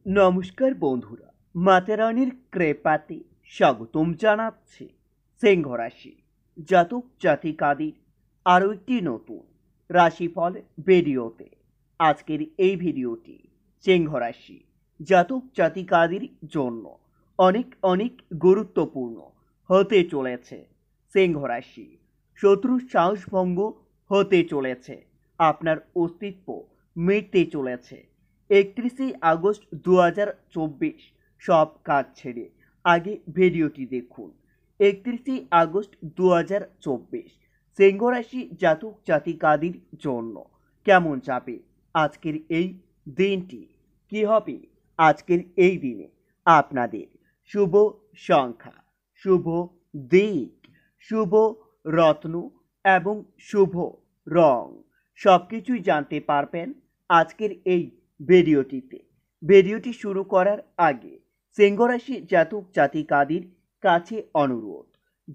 নমস্কার বন্ধুরা, মাতারানির কৃপাতে স্বাগতম জানাচ্ছি সিংহ রাশি জাতক জাতিকাদের আরও একটি নতুন রাশিফল ভিডিওতে। আজকের এই ভিডিওটি সিংহ রাশি জাতক জাতিকাদের জন্য অনেক অনেক গুরুত্বপূর্ণ হতে চলেছে। সিংহ রাশি শত্রুর সাহসভঙ্গ হতে চলেছে, আপনার অস্তিত্ব মিটতে চলেছে। 31 আগস্ট 2024 সব কাজ ছেড়ে আগে ভিডিওটি দেখুন। 31 আগস্ট 2024 সিংহ রাশি জাতক জাতিকাদের জন্য কেমন যাবে আজকের এই দিনটি, কি হবে আজকের এই দিনে আপনাদের শুভ সংখ্যা, শুভ দিক, শুভ রত্ন এবং শুভ রং সবকিছুই জানতে পারবেন আজকের এই ভিডিওটি শুরু করার আগে সিংহ রাশি জাতক জাতিকাদের কাছে অনুরোধ,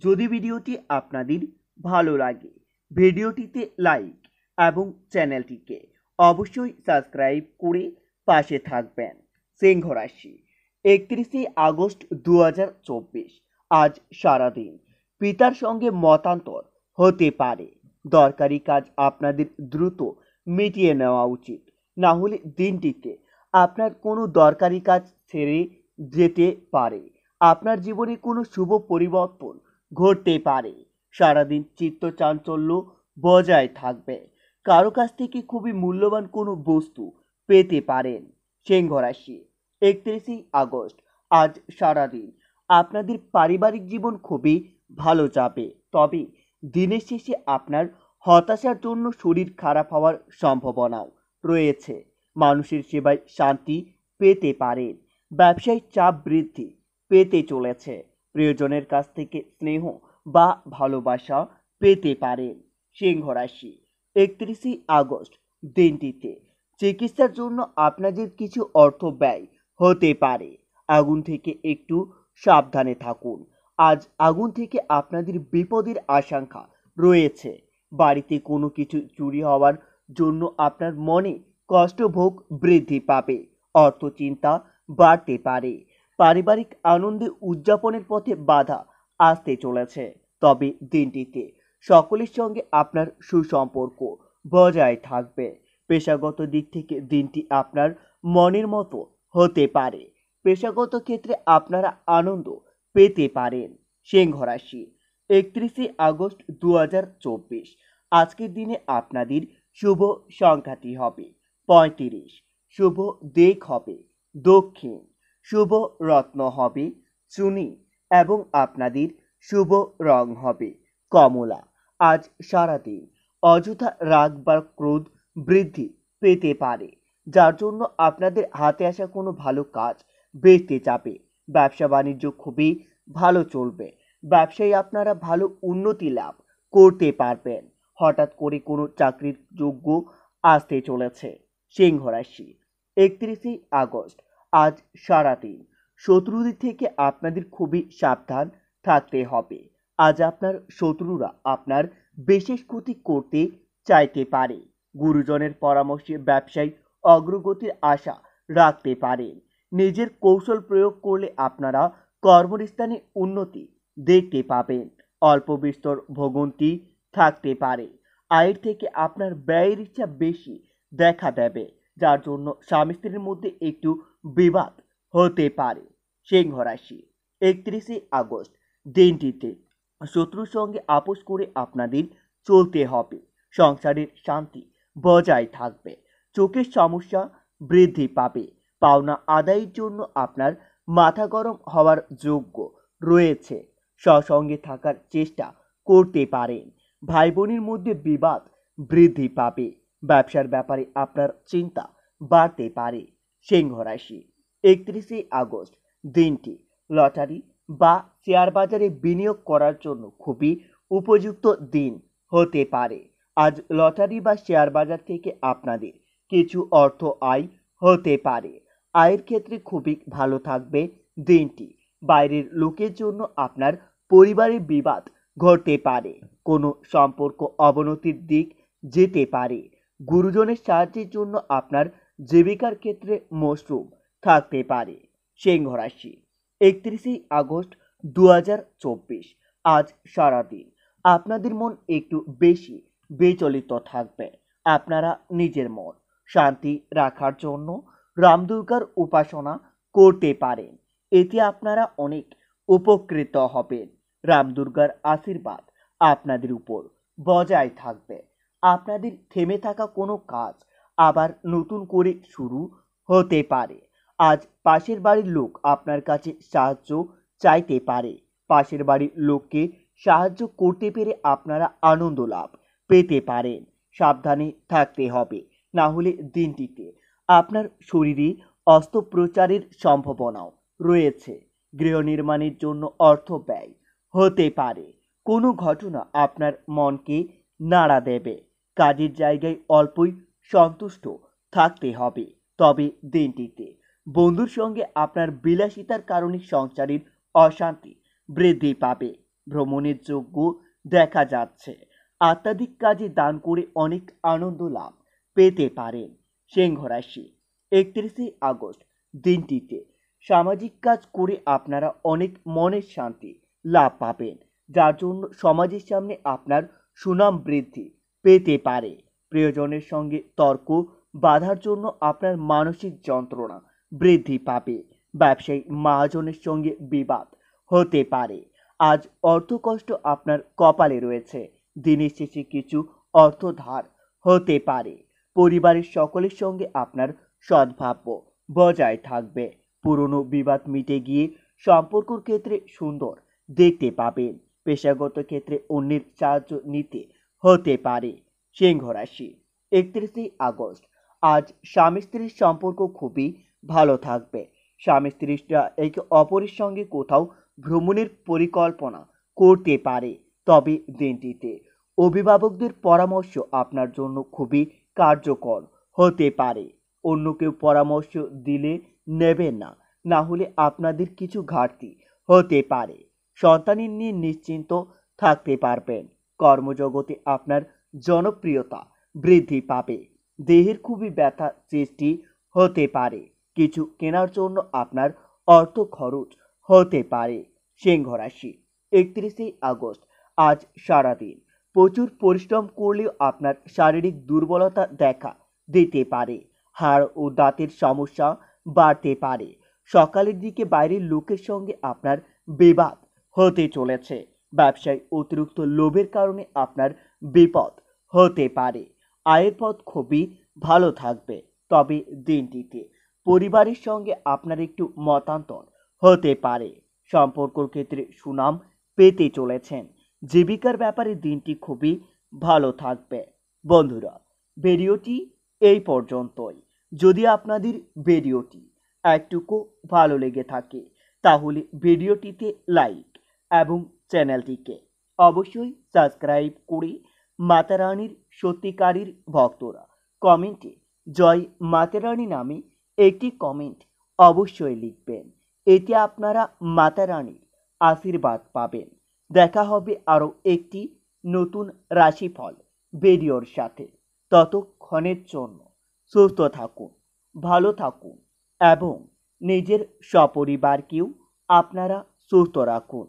যদি ভিডিওটি আপনাদের ভালো লাগে ভিডিওটিতে লাইক এবং চ্যানেলটিকে অবশ্যই সাবস্ক্রাইব করে পাশে থাকবেন। সিংহ রাশি 31 আগস্ট 2024 আজ সারাদিন পিতার সঙ্গে মতান্তর হতে পারে। দরকারি কাজ আপনাদের দ্রুত মিটিয়ে নেওয়া উচিত, না হলে দিনটিতে আপনার কোনো দরকারি কাজ ছেড়ে যেতে পারে। আপনার জীবনে কোনো শুভ পরিবর্তন ঘটতে পারে। সারাদিন চিত্ত চাঞ্চল্য বজায় থাকবে। কারো কাছ থেকে খুবই মূল্যবান কোনো বস্তু পেতে পারেন। সিংহ রাশি 31 আগস্ট আজ সারাদিন আপনাদের পারিবারিক জীবন খুবই ভালো যাবে, তবে দিনের শেষে আপনার হতাশার জন্য শরীর খারাপ হওয়ার সম্ভাবনাও রয়েছে। মানুষের সেবায় শান্তি পেতে পারেন। ব্যবসায় চাপ বৃদ্ধি পেতে চলেছে। প্রিয়জনের কাছ থেকে স্নেহ বা ভালোবাসা পেতে পারেন। সিংহ রাশি 31 আগস্ট দিনটিতে চিকিৎসার জন্য আপনাদের কিছু অর্থ ব্যয় হতে পারে। আগুন থেকে একটু সাবধানে থাকুন। আজ আগুন থেকে আপনাদের বিপদের আশঙ্কা রয়েছে। বাড়িতে কোনো কিছু চুরি হওয়ার জন্য আপনার মনে কষ্টভোগ বৃদ্ধি পাবে। অর্থ চিন্তা বাড়তে পারে। পারিবারিক আনন্দে উদযাপনের পথে বাধা আসতে চলেছে, তবে দিনটিতে সকলের সঙ্গে আপনার সুসম্পর্ক বজায় থাকবে। পেশাগত দিক থেকে দিনটি আপনার মনের মতো হতে পারে। পেশাগত ক্ষেত্রে আপনারা আনন্দ পেতে পারেন। সিংহ রাশি 31 আগস্ট 2024 আজকের দিনে আপনাদের শুভ সংখ্যাটি হবে 35, শুভ দিক হবে দক্ষিণ, শুভ রত্ন হবে চুনি এবং আপনাদের শুভ রং হবে কমলা। আজ সারাদিন অযথা রাগ বা ক্রোধ বৃদ্ধি পেতে পারে, যার জন্য আপনাদের হাতে আসা কোনো ভালো কাজ বেঁচতে যাবে। ব্যবসা বাণিজ্য খুবই ভালো চলবে। ব্যবসায়ী আপনারা ভালো উন্নতি লাভ করতে পারবেন। হঠাৎ করে কোনো চাকরির যোগ্য আসতে চলেছে। সিংহ রাশি 31 আগস্ট আজ সারাদিন শত্রুদের থেকে আপনাদের খুবই সাবধান থাকতে হবে। আজ আপনার শত্রুরা আপনার বিশেষ ক্ষতি করতে চাইতে পারে। গুরুজনের পরামর্শে ব্যবসায় অগ্রগতির আশা রাখতে পারেন। নিজের কৌশল প্রয়োগ করলে আপনারা কর্মস্থানে উন্নতি দেখতে পাবেন। অল্প বিস্তর ভোগান্তি থাকতে পারে। আয়ের থেকে আপনার ব্যয়ের ইচ্ছা বেশি দেখা দেবে, যার জন্য স্বামী স্ত্রীর মধ্যে একটু বিবাদ হতে পারে। সিংহ রাশি 31 আগস্ট দিনটিতে শত্রুর সঙ্গে আপোষ করে আপনাদের চলতে হবে। সংসারের শান্তি বজায় থাকবে। চোখের সমস্যা বৃদ্ধি পাবে। পাওনা আদায়ের জন্য আপনার মাথা গরম হওয়ার যোগ্য রয়েছে। সসঙ্গে থাকার চেষ্টা করতে পারেন। ভাই বোনের মধ্যে বিবাদ বৃদ্ধি পাবে। ব্যবসার ব্যাপারে আপনার চিন্তা বাড়তে পারে। সিংহ রাশি 31 আগস্ট দিনটি লটারি বা শেয়ার বাজারে বিনিয়োগ করার জন্য খুবই উপযুক্ত দিন হতে পারে। আজ লটারি বা শেয়ার বাজার থেকে আপনাদের কিছু অর্থ আয় হতে পারে। আয়ের ক্ষেত্রে খুবই ভালো থাকবে দিনটি। বাইরের লোকের জন্য আপনার পরিবারে বিবাদ ঘটতে পারে। কোনো সম্পর্ক অবনতির দিক যেতে পারে। গুরুজনের সাহায্যের জন্য আপনার জীবিকার ক্ষেত্রে মশরুম থাকতে পারে। সিংহ রাশি 31 আগস্ট 2024। আজ সারাদিন আপনাদের মন একটু বেশি বিচলিত থাকবে। আপনারা নিজের মন শান্তি রাখার জন্য রাম দুর্গার উপাসনা করতে পারেন। এতে আপনারা অনেক উপকৃত হবেন। রাম দুর্গার আশীর্বাদ আপনাদের উপর বজায় থাকবে। আপনাদের থেমে থাকা কোনো কাজ আবার নতুন করে শুরু হতে পারে। আজ পাশের বাড়ির লোক আপনার কাছে সাহায্য চাইতে পারে। পাশের বাড়ির লোককে সাহায্য করতে পেরে আপনারা আনন্দ লাভ পেতে পারেন। সাবধানে থাকতে হবে, না হলে দিনটিতে আপনার শরীরে অস্ত্রোপচারের সম্ভাবনাও রয়েছে। গৃহ নির্মাণের জন্য অর্থ ব্যয় হতে পারে। কোনো ঘটনা আপনার মনকে নাড়া দেবে। কাজের জায়গায় অল্পই সন্তুষ্ট থাকতে হবে। তবে দিনটিতে বন্ধুর সঙ্গে আপনার বিলাসিতার কারণে সংসারের অশান্তি বৃদ্ধি পাবে। ভ্রমণের যোগ্য দেখা যাচ্ছে। আত্মাধিক কাজে দান করে অনেক আনন্দ লাভ পেতে পারেন। সিংহ রাশি 31 আগস্ট দিনটিতে সামাজিক কাজ করে আপনারা অনেক মনের শান্তি লাভ পাবেন, যার জন্য সমাজের সামনে আপনার সুনাম বৃদ্ধি পেতে পারে। প্রিয়জনের সঙ্গে তর্ক বাধার জন্য আপনার মানসিক যন্ত্রণা বৃদ্ধি পাবে। ব্যবসায়ী মহাজনের সঙ্গে বিবাদ হতে পারে। আজ অর্থকষ্ট আপনার কপালে রয়েছে। দিনের শেষে কিছু অর্থ ধার হতে পারে। পরিবারের সকলের সঙ্গে আপনার সদ্ভাব্য বজায় থাকবে। পুরনো বিবাদ মিটে গিয়ে সম্পর্কর ক্ষেত্রে সুন্দর দেখতে পাবেন। পেশাগত ক্ষেত্রে অন্যের সাহায্য নিতে হতে পারে। সিংহ রাশি 31 আগস্ট আজ স্বামী স্ত্রীর সম্পর্ক খুবই ভালো থাকবে। স্বামী স্ত্রীরা একে অপরের সঙ্গে কোথাও ভ্রমণের পরিকল্পনা করতে পারে। তবে দিনটিতে অভিভাবকদের পরামর্শ আপনার জন্য খুবই কার্যকর হতে পারে। অন্য কেউ পরামর্শ দিলে নেবেন না, না হলে আপনাদের কিছু ঘাটতি হতে পারে। সন্তানের নিয়ে নিশ্চিন্ত থাকতে পারবেন। কর্মজগতে আপনার জনপ্রিয়তা বৃদ্ধি পাবে। দেহের খুবই ব্যথা সৃষ্টি হতে পারে। কিছু কেনার জন্য আপনার অর্থ খরচ হতে পারে। সিংহ রাশি 31 আগস্ট আজ সারাদিন প্রচুর পরিশ্রম করলেও আপনার শারীরিক দুর্বলতা দেখা দিতে পারে। হাড় ও দাঁতের সমস্যা বাড়তে পারে। সকালের দিকে বাইরের লোকের সঙ্গে আপনার বিবাদ হতে চলেছে। ব্যবসায় অতিরিক্ত লোভের কারণে আপনার বিপদ হতে পারে। আয়ের পথ খুবই ভালো থাকবে। তবে দিনটিতে পরিবারের সঙ্গে আপনার একটু মতান্তর হতে পারে। সম্পর্কর ক্ষেত্রে সুনাম পেতে চলেছেন। জীবিকার ব্যাপারে দিনটি খুবই ভালো থাকবে। বন্ধুরা, ভিডিওটি এই পর্যন্তই। যদি আপনাদের ভিডিওটি একটুকু ভালো লেগে থাকে তাহলে ভিডিওটিতে লাইক এবং চ্যানেলটিকে অবশ্যই সাবস্ক্রাইব করে মাতা রানীর সত্যিকারের ভক্তরা কমেন্টে জয় মাতা রানী নামে একটি কমেন্ট অবশ্যই লিখবেন। এতে আপনারা মাতা রানীর আশীর্বাদ পাবেন। দেখা হবে আরও একটি নতুন রাশিফল ভিডিওর সাথে। ততক্ষণের জন্য সুস্থ থাকুন, ভালো থাকুন এবং নিজের সপরিবারকেও আপনারা সুস্থ রাখুন।